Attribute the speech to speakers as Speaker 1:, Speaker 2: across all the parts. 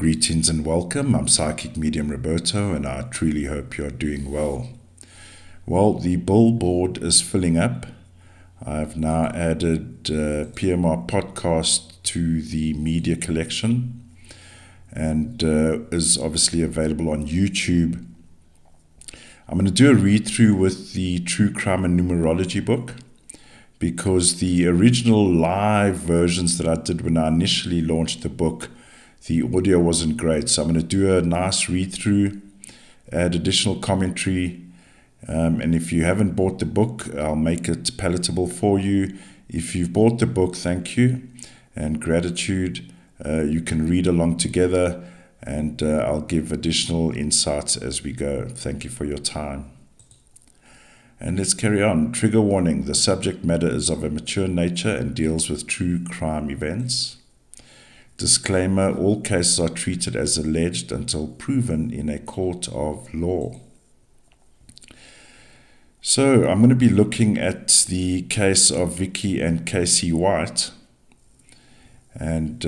Speaker 1: Greetings and welcome. I'm Psychic Medium Roberto, and I truly hope you're doing well. Well, the billboard is filling up. I've now added PMR podcast to the media collection and is obviously available on YouTube. I'm going to do a read-through with the True Crime and Numerology book, because the original live versions that I did when I initially launched the book, the audio wasn't great. So I'm going to do a nice read-through, add additional commentary, and if you haven't bought the book, I'll make it palatable for you. If you've bought the book, thank you and gratitude. You can read along together, and I'll give additional insights as we go. Thank you for your time. And let's carry on. Trigger warning. The subject matter is of a mature nature and deals with true crime events. Disclaimer, all cases are treated as alleged until proven in a court of law. So I'm going to be looking at the case of Vicky and Casey White, and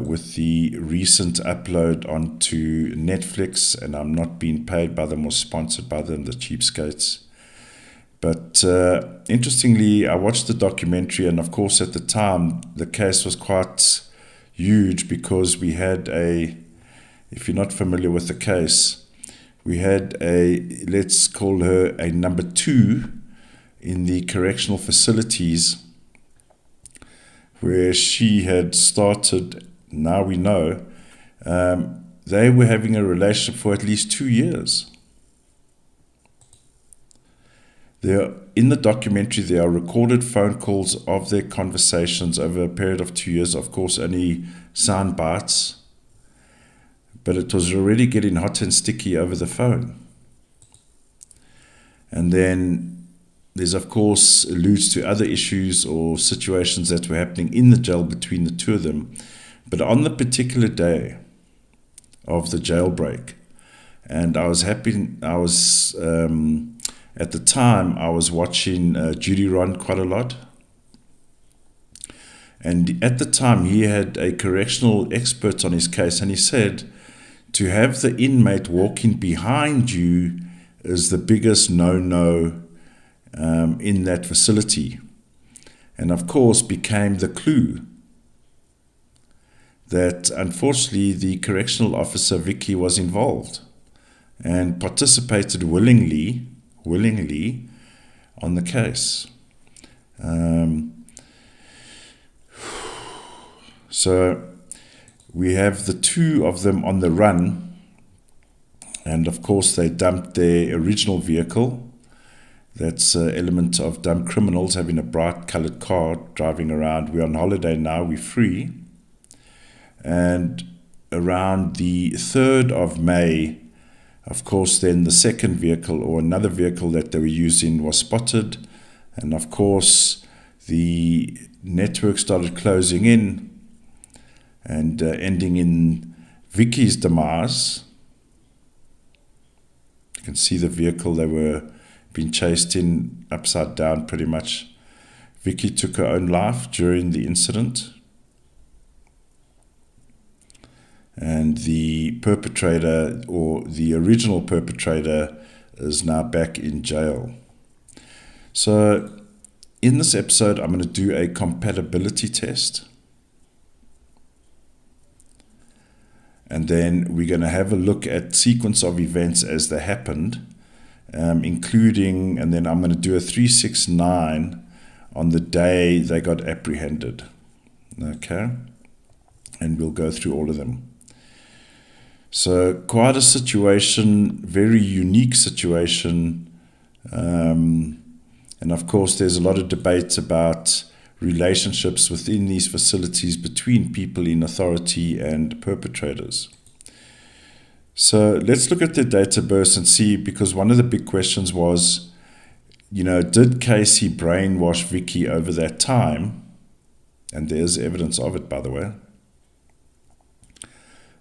Speaker 1: with the recent upload onto Netflix, and I'm not being paid by them or sponsored by them, the cheapskates. But interestingly, I watched the documentary, and of course at the time the case was quite huge, because we had if you're not familiar with the case, we had let's call her a number 2 in the correctional facilities where she had started. Now we know they were having a relationship for at least 2 years. In the documentary, there are recorded phone calls of their conversations over a period of 2 years. Of course, only sound bites, but it was already getting hot and sticky over the phone. And then there's, of course, alludes to other issues or situations that were happening in the jail between the two of them. But on the particular day of the jailbreak, and at the time, I was watching Judy Ron quite a lot. And at the time, he had a correctional expert on his case, and he said, to have the inmate walking behind you is the biggest no-no in that facility. And of course, became the clue that unfortunately the correctional officer, Vicky, was involved and participated willingly on the case. So we have the two of them on the run, and of course they dumped their original vehicle. That's an element of dumb criminals having a bright colored car driving around. We're on holiday now, we're free. And around the 3rd of May, of course, then the second vehicle, or another vehicle that they were using, was spotted. And of course, the network started closing in and ending in Vicky's demise. You can see the vehicle they were being chased in upside down pretty much. Vicky took her own life during the incident. And the perpetrator, or the original perpetrator, is now back in jail. So in this episode, I'm going to do a compatibility test. And then we're going to have a look at sequence of events as they happened, including, and then I'm going to do a 369 on the day they got apprehended. Okay? And we'll go through all of them. So quite a situation, very unique situation. And of course, there's a lot of debate about relationships within these facilities between people in authority and perpetrators. So let's look at their date of birth and see, because one of the big questions was, did Casey brainwash Vicky over that time? And there's evidence of it, by the way.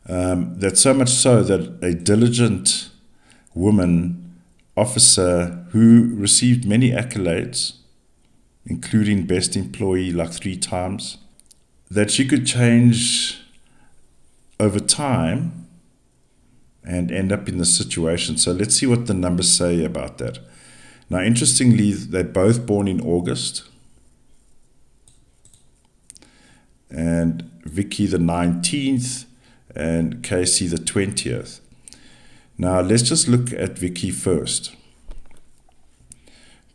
Speaker 1: That's so much so that a diligent woman officer who received many accolades, including best employee like 3 times, that she could change over time and end up in this situation. So let's see what the numbers say about that. Now, interestingly, they're both born in August. And Vicky the 19th and Casey the 20th. Now, let's just look at Vicky first.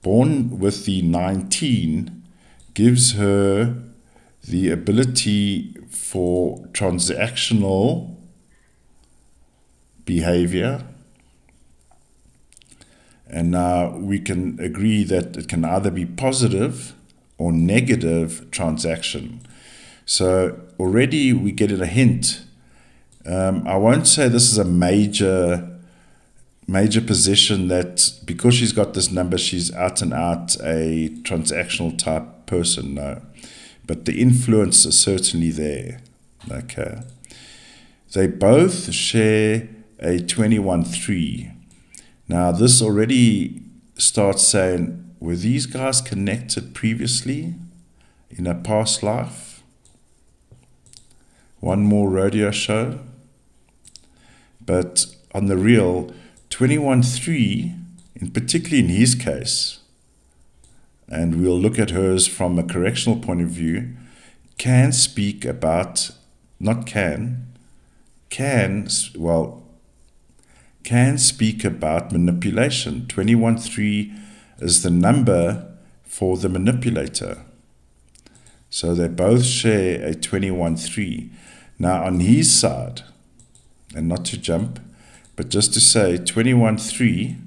Speaker 1: Born with the 19 gives her the ability for transactional behavior. And now we can agree that it can either be positive or negative transaction. So already we get a hint. I won't say this is a major position that because she's got this number, she's out and out a transactional type person. No. But the influence is certainly there. Okay. They both share a 21-3. Now, this already starts saying, were these guys connected previously in a past life? One more rodeo show. But on the real, 21-3, particularly in his case, and we'll look at hers from a correctional point of view, can speak about, can speak about manipulation. 21-3 is the number for the manipulator. So they both share a 21-3. Now on his side, and not to jump, but just to say 21-3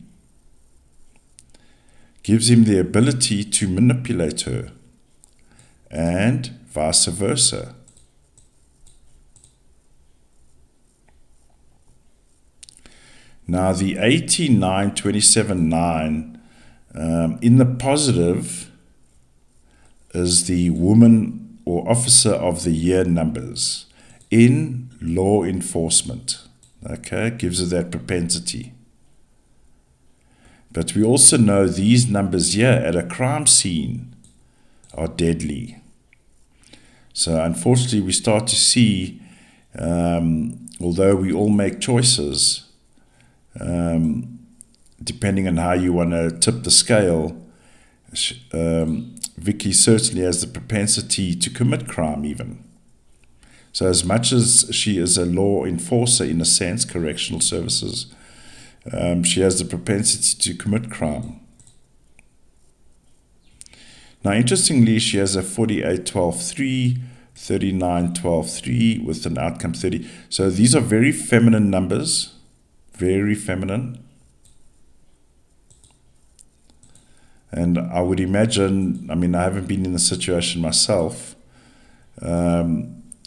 Speaker 1: gives him the ability to manipulate her, and vice versa. Now the 18-9-27-9 in the positive is the woman or officer of the year numbers in law enforcement. Okay, gives her that propensity. But we also know these numbers here at a crime scene are deadly. So unfortunately we start to see, although we all make choices, depending on how you want to tip the scale, Vicky certainly has the propensity to commit crime even. So as much as she is a law enforcer in a sense, correctional services, she has the propensity to commit crime. Now, interestingly, she has a 48-12-3, 39-12-3 with an outcome 30. So these are very feminine numbers, very feminine. And I would imagine, I mean, I haven't been in the situation myself,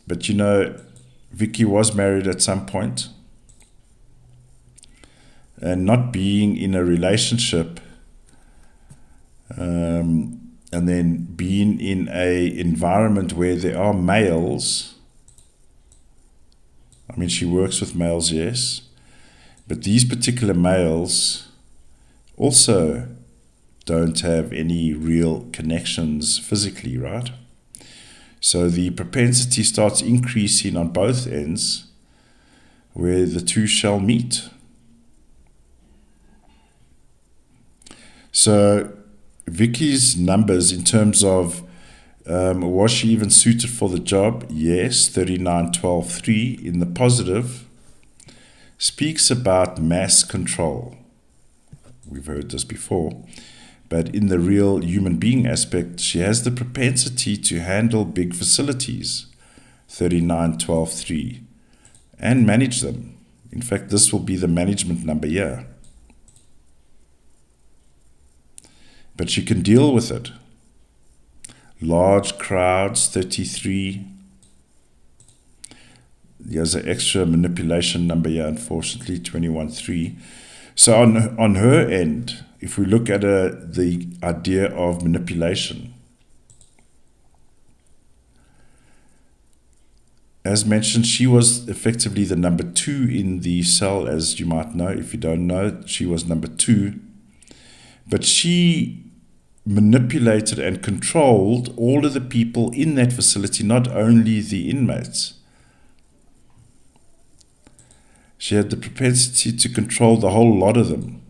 Speaker 1: but you know, Vicky was married at some point, and not being in a relationship, and then being in a environment where there are males. I mean, she works with males, yes, but these particular males also don't have any real connections physically, right? So the propensity starts increasing on both ends where the two shall meet. So Vicky's numbers in terms of was she even suited for the job? Yes, 39-12-3 in the positive speaks about mass control. We've heard this before. But in the real human being aspect, she has the propensity to handle big facilities, 39-12-3, and manage them. In fact, this will be the management number here. But she can deal with it. Large crowds, 33. There's an extra manipulation number here, unfortunately, 21-3. So on her end, if we look at the idea of manipulation, as mentioned, she was effectively the number 2 in the cell, as you might know. If you don't know, she was number 2. But she manipulated and controlled all of the people in that facility, not only the inmates. She had the propensity to control the whole lot of them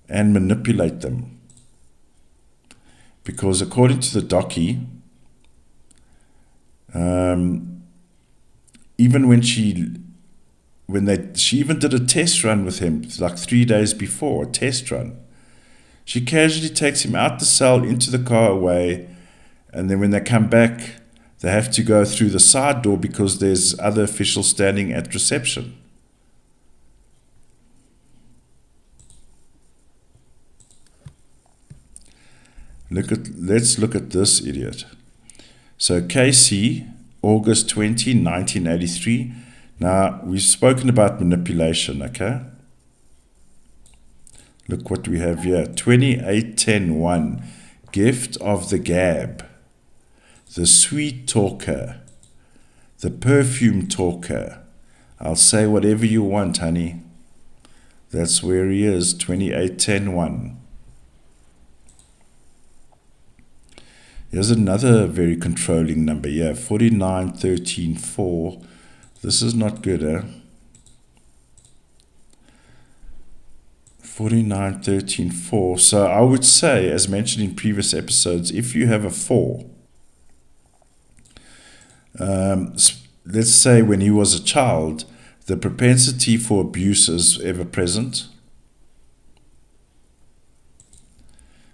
Speaker 1: and manipulate them. Because according to the docky, even when she even did a test run with him, like 3 days before, a test run. She casually takes him out the cell, into the car, away, and then when they come back, they have to go through the side door because there's other officials standing at reception. Let's look at this idiot. So Casey, August 20, 1983. Now, we've spoken about manipulation, okay? Look what we have here. 2810-1. Gift of the gab. The sweet talker. The perfume talker. I'll say whatever you want, honey. That's where he is, 2810-1. Here's another very controlling number here, 4913-4. This is not good, eh? 4913-4. So I would say, as mentioned in previous episodes, if you have a 4, let's say when he was a child, the propensity for abuse is ever present.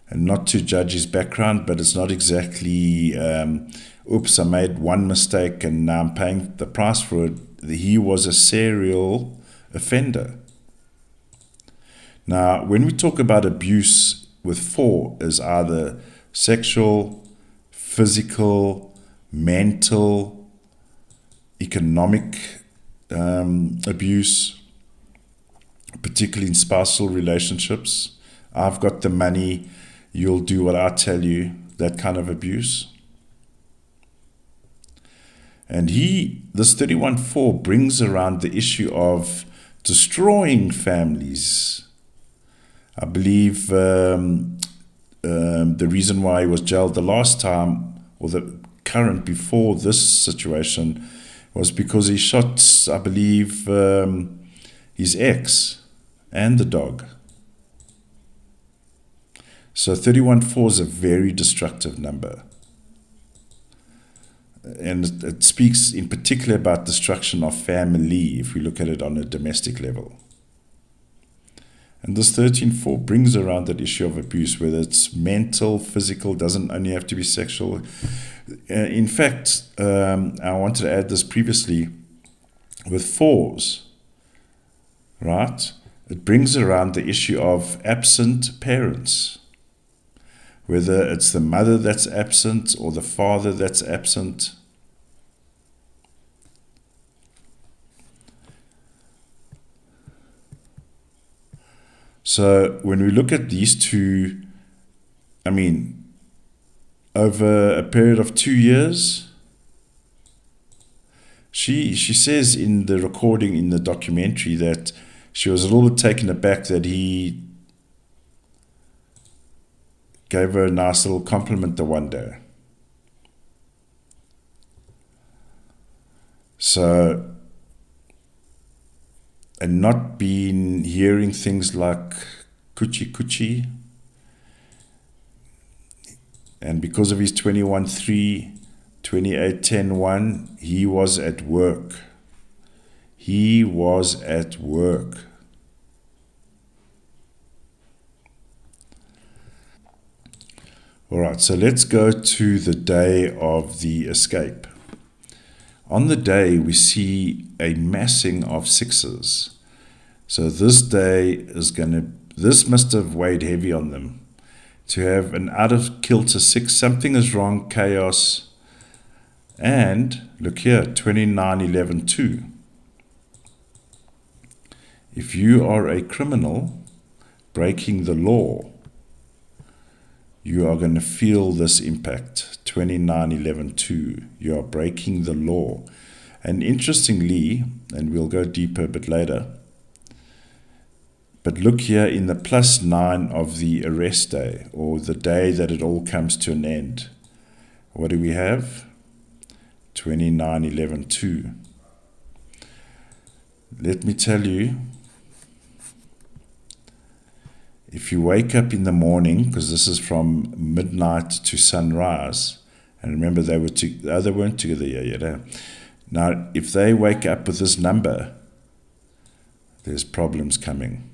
Speaker 1: And not to judge his background, but it's not exactly, oops, I made one mistake and now I'm paying the price for it. He was a serial offender. Now, when we talk about abuse with 4, is either sexual, physical, mental, economic abuse, particularly in spousal relationships. I've got the money, you'll do what I tell you, that kind of abuse. And this 31-4 brings around the issue of destroying families. I believe the reason why he was jailed the last time, or the current before this situation, was because he shot, I believe, his ex and the dog. So 31-4 is a very destructive number. And it speaks in particular about destruction of family, if we look at it on a domestic level. And this 13-4 brings around that issue of abuse, whether it's mental, physical, doesn't only have to be sexual. In fact, I wanted to add this previously, with 4s, right? It brings around the issue of absent parents. Whether it's the mother that's absent or the father that's absent. So when we look at these two, I mean, over a period of 2 years, she says in the recording, in the documentary, that she was a little bit taken aback that he gave her a nice little compliment the one day. So, and not been hearing things like coochie coochie. And because of his 21-3, 28-10-1, he was at work. He was at work. All right, so let's go to the day of the escape. On the day, we see a massing of 6s. So this day this must have weighed heavy on them. To have an out of kilter 6, something is wrong, chaos. And look here, 29-11-2. If you are a criminal breaking the law, you are going to feel this impact. 29-11-2. You are breaking the law. And interestingly, and we'll go deeper a bit later, but look here in the +9 of the arrest day, or the day that it all comes to an end. What do we have? 29-11-2. let me tell you, if you wake up in the morning, because this is from midnight to sunrise, and remember they weren't together yet. Now, if they wake up with this number, there's problems coming.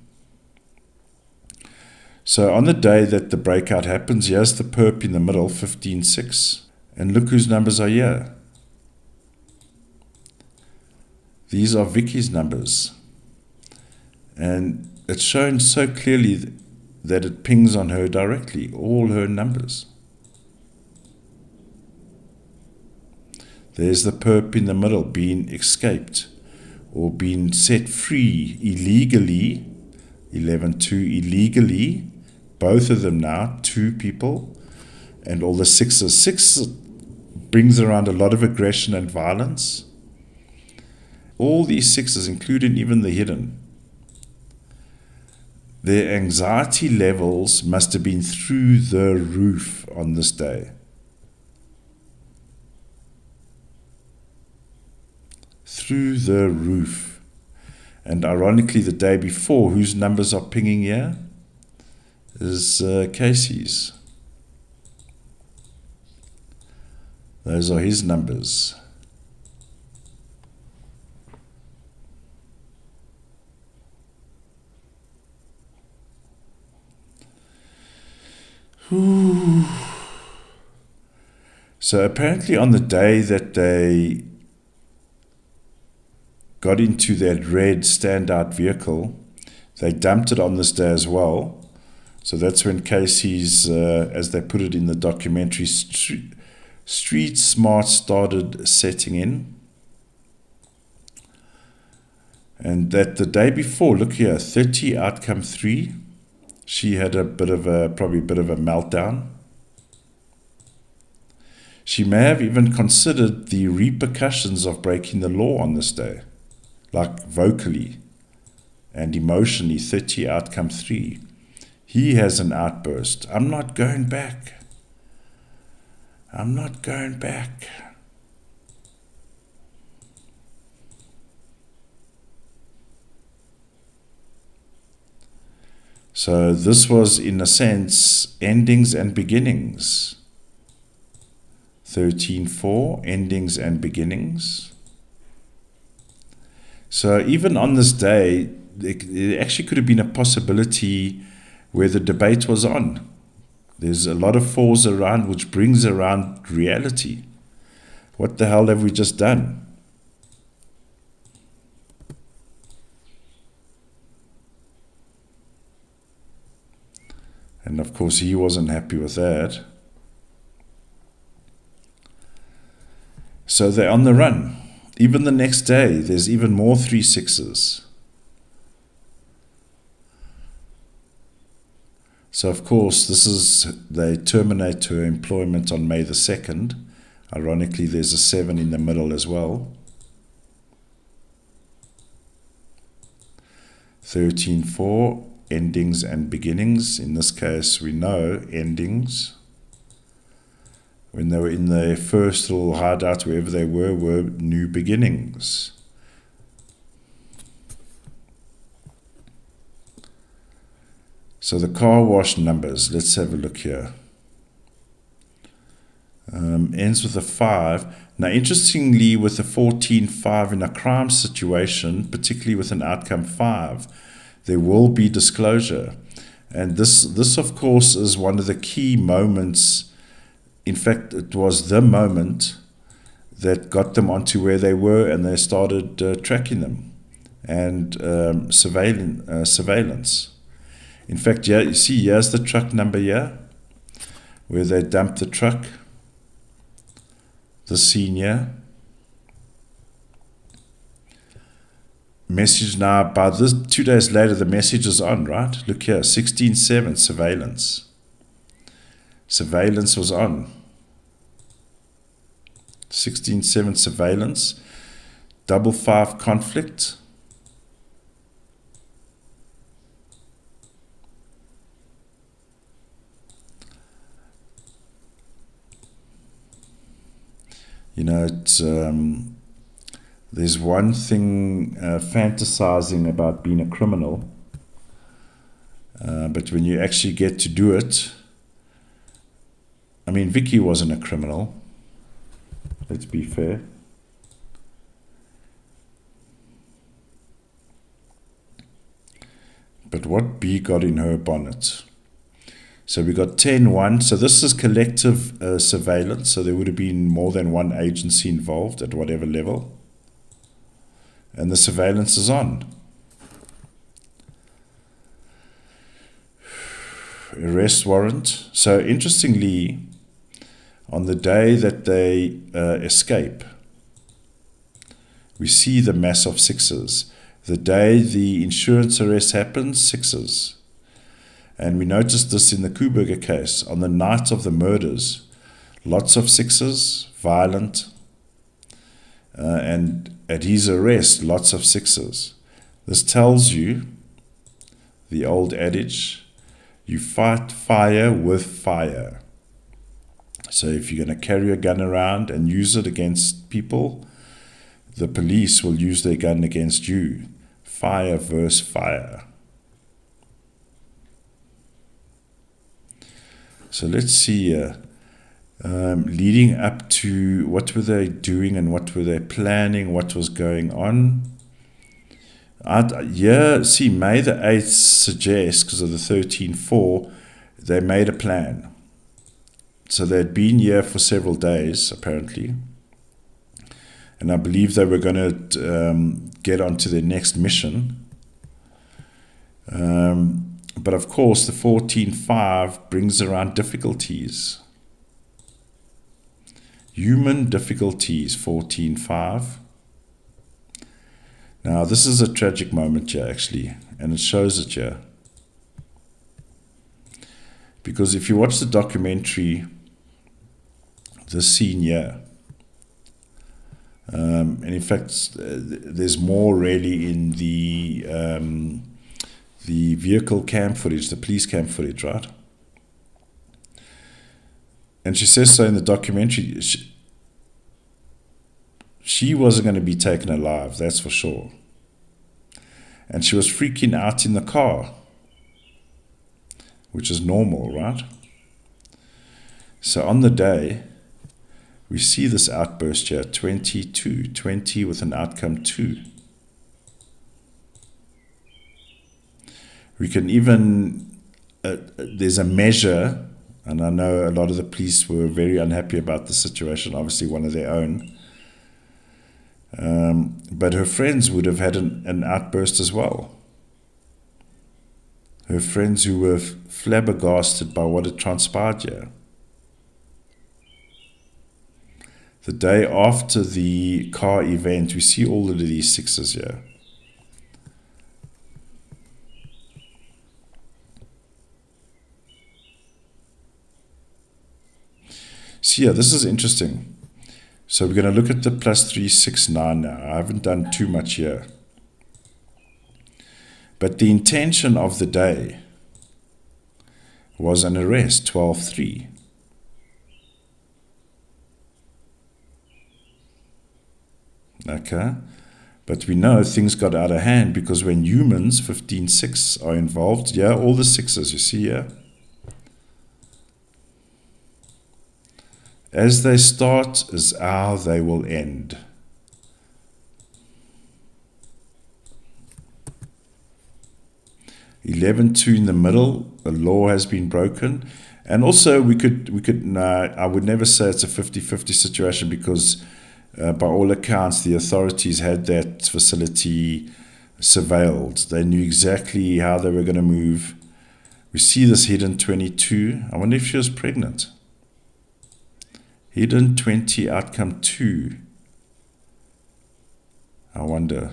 Speaker 1: So on the day that the breakout happens, here's the perp in the middle, 15-6. And look whose numbers are here. These are Vicky's numbers. And it's shown so clearly that it pings on her directly, all her numbers. There's the perp in the middle being escaped or being set free illegally, 11-2 illegally, both of them now, 2 people, and all the 6s. 6 brings around a lot of aggression and violence. All these 6s, including even the hidden, their anxiety levels must have been through the roof on this day. Through the roof. And ironically, the day before, whose numbers are pinging here? Is Casey's. Those are his numbers. Ooh. So apparently on the day that they got into that red standout vehicle, they dumped it on this day as well. So that's when Casey's, as they put it in the documentary, street smart started setting in. And that the day before, look here, 30 outcome 3, she had probably a bit of a meltdown. She may have even considered the repercussions of breaking the law on this day, like vocally and emotionally. 30 outcome 3. He has an outburst. I'm not going back. I'm not going back. So this was, in a sense, endings and beginnings. 13-4, endings and beginnings. So even on this day, there actually could have been a possibility where the debate was on. There's a lot of 4s around, which brings around reality. What the hell have we just done? And of course, he wasn't happy with that. So they're on the run. Even the next day, there's even more 3-6s. So of course, they terminate her employment on May the 2nd. Ironically, there's a 7 in the middle as well. 13-4, endings and beginnings. In this case, we know endings. When they were in their first little hideout, wherever they were new beginnings. So the car wash numbers, let's have a look here. Ends with a 5. Now, interestingly, with the 14-5 in a crime situation, particularly with an outcome 5, there will be disclosure. And this of course, is one of the key moments. In fact, it was the moment that got them onto where they were, and they started tracking them and surveillance. In fact, yeah, you see, here's the truck number here, where they dumped the truck, the scene here. Message now, by this 2 days later, the message is on, right? Look here, 16-7, surveillance. Surveillance was on. 16-7 surveillance. 5-5 conflict. You know, it's There's one thing fantasizing about being a criminal, but when you actually get to do it, I mean, Vicky wasn't a criminal, let's be fair. But what B got in her bonnet? So we got 10-1. So this is collective surveillance. So there would have been more than one agency involved at whatever level. And the surveillance is on. Arrest warrant. So interestingly, on the day that they escape, we see the mass of sixes. The day the insurance arrest happens, sixes. And we noticed this in the Kuberger case. On the night of the murders, lots of sixes, violent. And at his arrest, lots of sixes. This tells you the old adage, you fight fire with fire. So if you're going to carry a gun around and use it against people, the police will use their gun against you. Fire versus fire. So let's see here. Leading up to, what were they doing and what were they planning, what was going on? See, May the 8th suggests, because of the 13-4, they made a plan. So they'd been here for several days, apparently. And I believe they were going to get on to their next mission. But of course, the 14-5 brings around difficulties. Human difficulties, 14-5. Now, this is a tragic moment here, actually, and it shows it here. Because if you watch the documentary, this scene here, and in fact, there's more really in the vehicle cam footage, the police cam footage, right? And she says so in the documentary. She wasn't going to be taken alive, that's for sure. And she was freaking out in the car, which is normal, right? So on the day, we see this outburst here, 22, 20 with an outcome 2. We can even, there's a measure, and I know a lot of the police were very unhappy about the situation, obviously one of their own. But her friends would have had an outburst as well. Her friends who were flabbergasted by what had transpired here. The day after the car event, we see all of these sixes here. See, yeah, this is interesting. So we're going to look at the +3, 6, 9 now. I haven't done too much here. But the intention of the day was an arrest, 12-3. Okay, but we know things got out of hand because when humans, 15-6, are involved, yeah, all the sixes, you see here. As they start is how they will end. (11-2) in the middle, the law has been broken. And also we could no, I would never say it's a 50-50 situation because by all accounts, the authorities had that facility surveilled. They knew exactly how they were going to move. We see this hidden 22. I wonder if she was pregnant. Hidden 20, outcome 2. I wonder.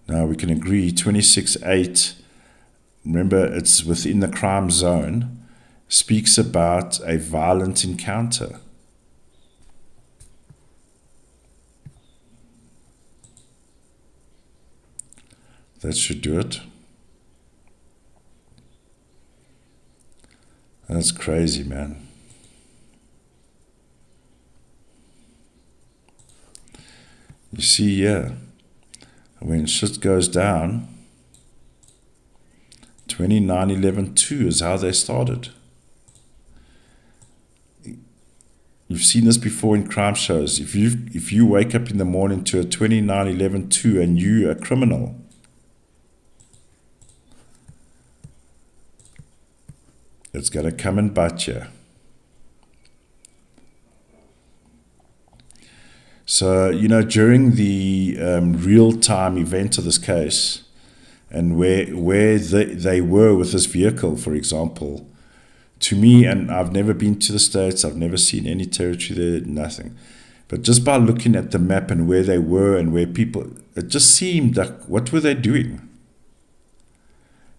Speaker 1: Now we can agree 26-8, remember it's within the crime zone, speaks about a violent encounter. That should do it. That's crazy, man. You see, yeah, when shit goes down, 29/11/2 is how they started. You've seen this before in crime shows. If you wake up in the morning to a 29/11/2 and you're a criminal, it's going to come and bite you. So, during the real-time event of this case, and where they were with this vehicle, for example, to me, and I've never been to the States, I've never seen any territory there, nothing. But just by looking at the map and where they were and where people, it just seemed like, what were they doing?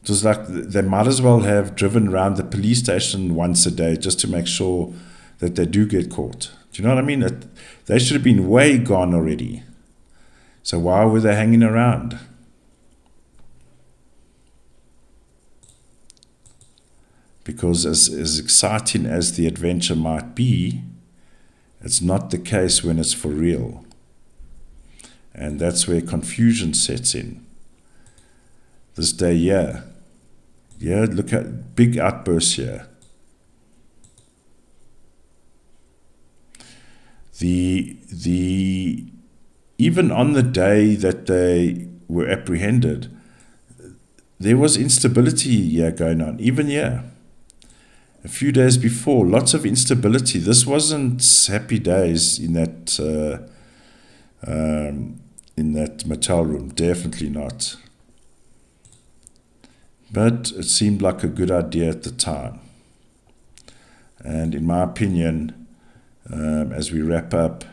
Speaker 1: It was like they might as well have driven around the police station once a day just to make sure that they do get caught. Do you know what I mean? They should have been way gone already. So why were they hanging around? Because as exciting as the adventure might be, it's not the case when it's for real. And that's where confusion sets in. This day, yeah, look at big outbursts here. Even on the day that they were apprehended, there was instability here going on. Even here, a few days before, lots of instability. This wasn't happy days in that motel room. Definitely not. But it seemed like a good idea at the time. And in my opinion, as we wrap up,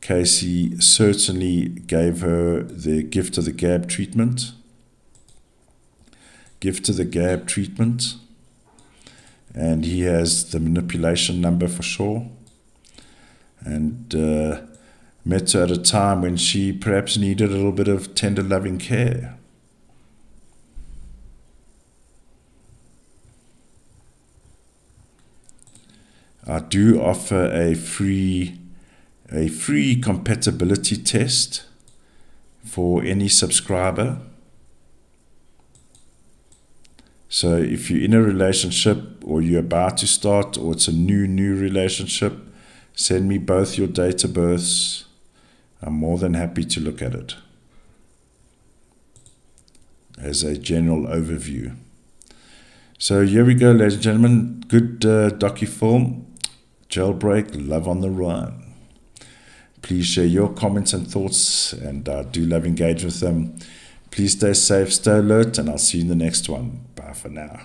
Speaker 1: Casey certainly gave her the gift of the gab treatment. And he has the manipulation number for sure. And met her at a time when she perhaps needed a little bit of tender loving care. I do offer a free compatibility test for any subscriber. So if you're in a relationship or you're about to start or it's a new relationship, send me both your date of births. I'm more than happy to look at it as a general overview. So here we go, ladies and gentlemen. Good docu-film. Jailbreak, Love on the Run. Please share your comments and thoughts, and I do love engage with them. Please stay safe, stay alert, and I'll see you in the next one. Bye for now.